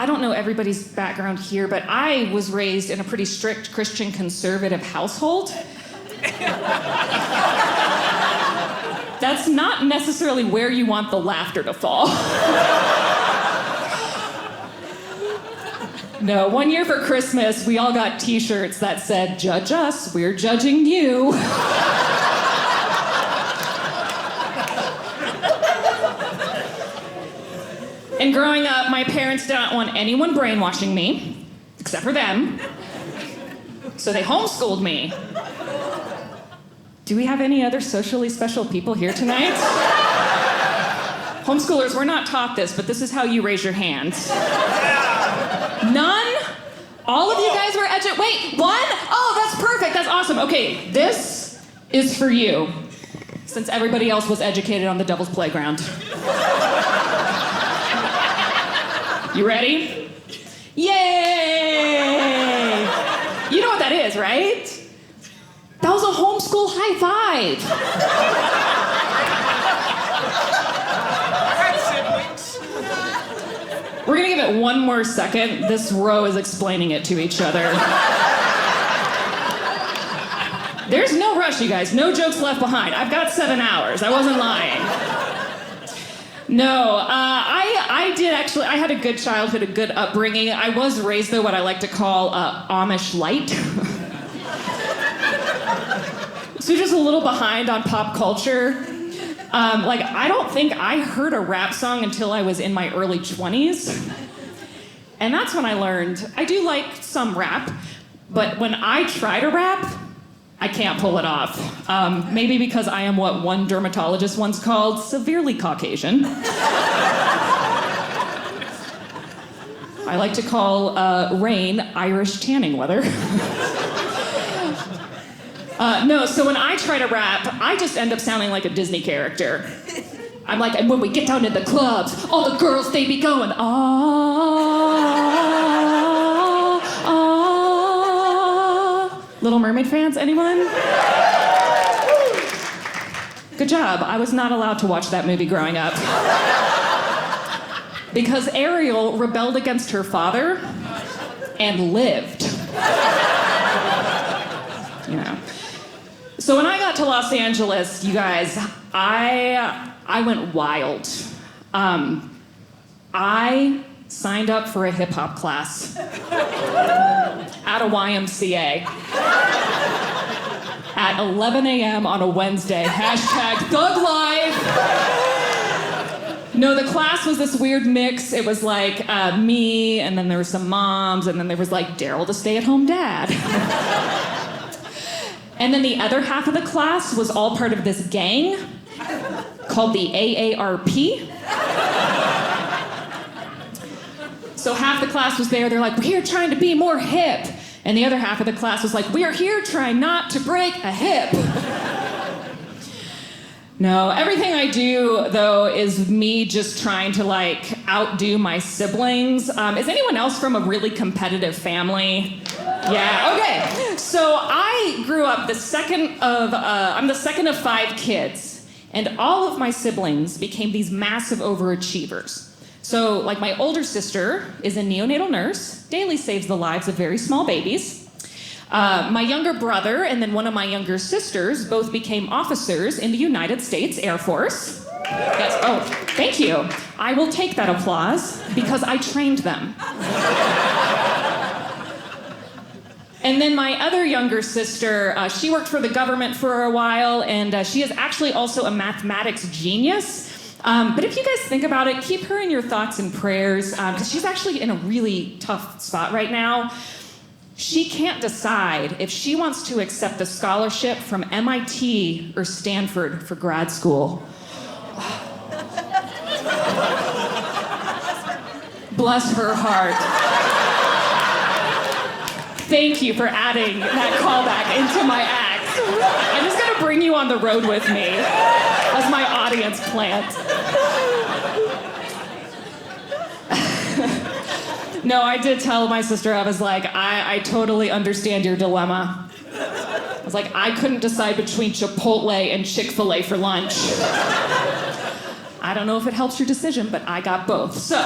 I don't know everybody's background here, but I was raised in a pretty strict Christian conservative household. That's not necessarily where you want the laughter to fall. No, one year for Christmas, we all got t-shirts that said, "Judge us, we're judging you." And growing up, my parents did not want anyone brainwashing me, except for them. So they homeschooled me. Do we have any other socially special people here tonight? Homeschoolers, we're not taught this, but this is how you raise your hands. None? All of you guys were Wait, one? Oh, that's perfect. That's awesome. Okay, this is for you, since everybody else was educated on the Devil's Playground. You ready? Yay! You know what that is, right? That was a homeschool high five. We're gonna give it one more second. This row is explaining it to each other. There's no rush, you guys. No jokes left behind. I've got 7 hours. I wasn't lying. No, I had a good childhood, a good upbringing. I was raised, though, what I like to call Amish light. So just a little behind on pop culture. I don't think I heard a rap song until I was in my early 20s. And that's when I learned I do like some rap, but when I try to rap, I can't pull it off. Maybe because I am what one dermatologist once called severely Caucasian. I like to call rain Irish tanning weather. So when I try to rap, I just end up sounding like a Disney character. I'm like, and when we get down to the clubs, all the girls, they be going, Little Mermaid fans, anyone? Good job. I was not allowed to watch that movie growing up. Because Ariel rebelled against her father and lived. You know. So when I got to Los Angeles, you guys, I went wild. I signed up for a hip-hop class at a YMCA at 11 a.m. on a Wednesday. #Thug Life. No, the class was this weird mix. It was like me, and then there were some moms, and then there was like Daryl, the stay-at-home dad. And then the other half of the class was all part of this gang called the AARP. So half the class was there, they're like, we're here trying to be more hip. And the other half of the class was like, we are here trying not to break a hip. No, everything I do, though, is me just trying to, outdo my siblings. Is anyone else from a really competitive family? Yeah, okay. So I grew up I'm the second of 5 kids, and all of my siblings became these massive overachievers. So, my older sister is a neonatal nurse, daily saves the lives of very small babies. My younger brother and then one of my younger sisters both became officers in the United States Air Force. Yes. Oh, thank you. I will take that applause because I trained them. And then my other younger sister, she worked for the government for a while, and she is actually also a mathematics genius. But if you guys think about it, keep her in your thoughts and prayers, because she's actually in a really tough spot right now. She can't decide if she wants to accept the scholarship from MIT or Stanford for grad school. Bless her heart. Thank you for adding that callback into my act. I'm just gonna bring you on the road with me as my audience plant. No, I did tell my sister, I was like, I totally understand your dilemma. I was like, I couldn't decide between Chipotle and Chick-fil-A for lunch. I don't know if it helps your decision, but I got both, so.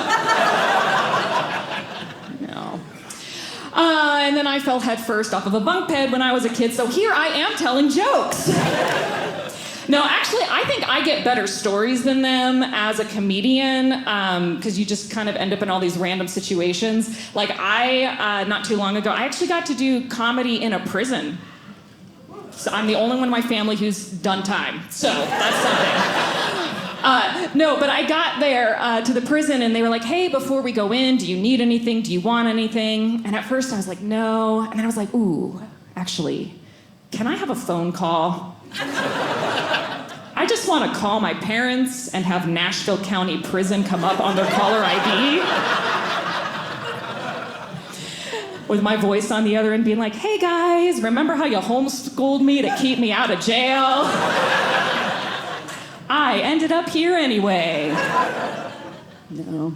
And then I fell headfirst off of a bunk bed when I was a kid, so here I am telling jokes. No, actually, I think I get better stories than them as a comedian, because you just kind of end up in all these random situations. Like not too long ago, I actually got to do comedy in a prison. So I'm the only one in my family who's done time, so that's something. No, but I got there to the prison and they were like, hey, before we go in, do you need anything? Do you want anything? And at first I was like, no. And then I was like, ooh, actually, can I have a phone call? I just want to call my parents and have Nashville County Prison come up on their caller ID. With my voice on the other end being like, hey guys, remember how you homeschooled me to keep me out of jail? I ended up here anyway. No.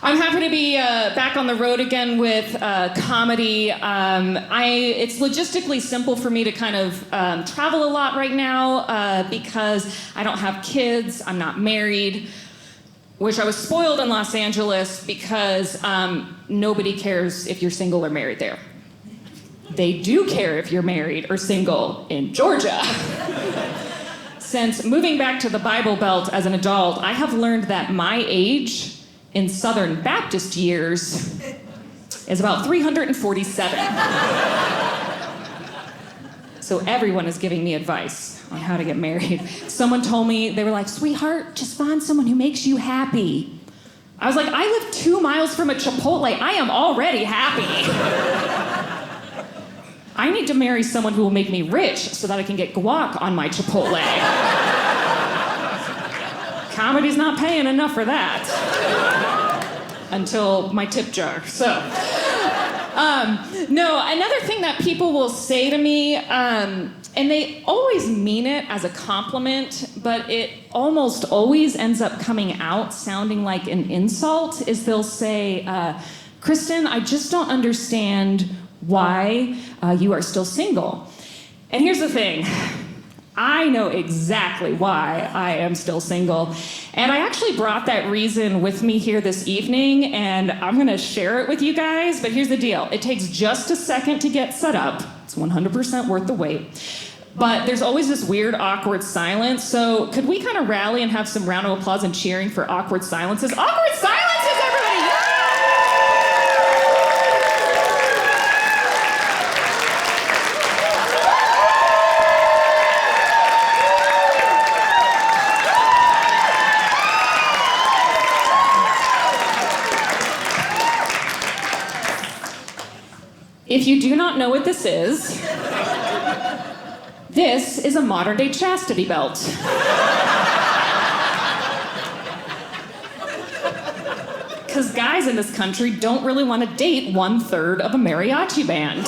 I'm happy to be back on the road again with comedy. It's logistically simple for me to kind of travel a lot right now because I don't have kids, I'm not married. Wish I was spoiled in Los Angeles because nobody cares if you're single or married there. They do care if you're married or single in Georgia. Since moving back to the Bible Belt as an adult, I have learned that my age in Southern Baptist years is about 347. So everyone is giving me advice on how to get married. Someone told me, they were like, sweetheart, just find someone who makes you happy. I was like, I live 2 miles from a Chipotle. I am already happy. I need to marry someone who will make me rich so that I can get guac on my Chipotle. Comedy's not paying enough for that. Until my tip jar. So, no, another thing that people will say to me, and they always mean it as a compliment, but it almost always ends up coming out sounding like an insult, is they'll say, Kristin, I just don't understand why you are still single. And here's the thing. I know exactly why I am still single. And I actually brought that reason with me here this evening, and I'm gonna share it with you guys, but here's the deal. It takes just a second to get set up. It's 100% worth the wait. But there's always this weird, awkward silence, so could we kind of rally and have some round of applause and cheering for awkward silences? Awkward silences, everybody! Yeah! If you do not know what this is a modern-day chastity belt. Because guys in this country don't really want to date 1/3 of a mariachi band.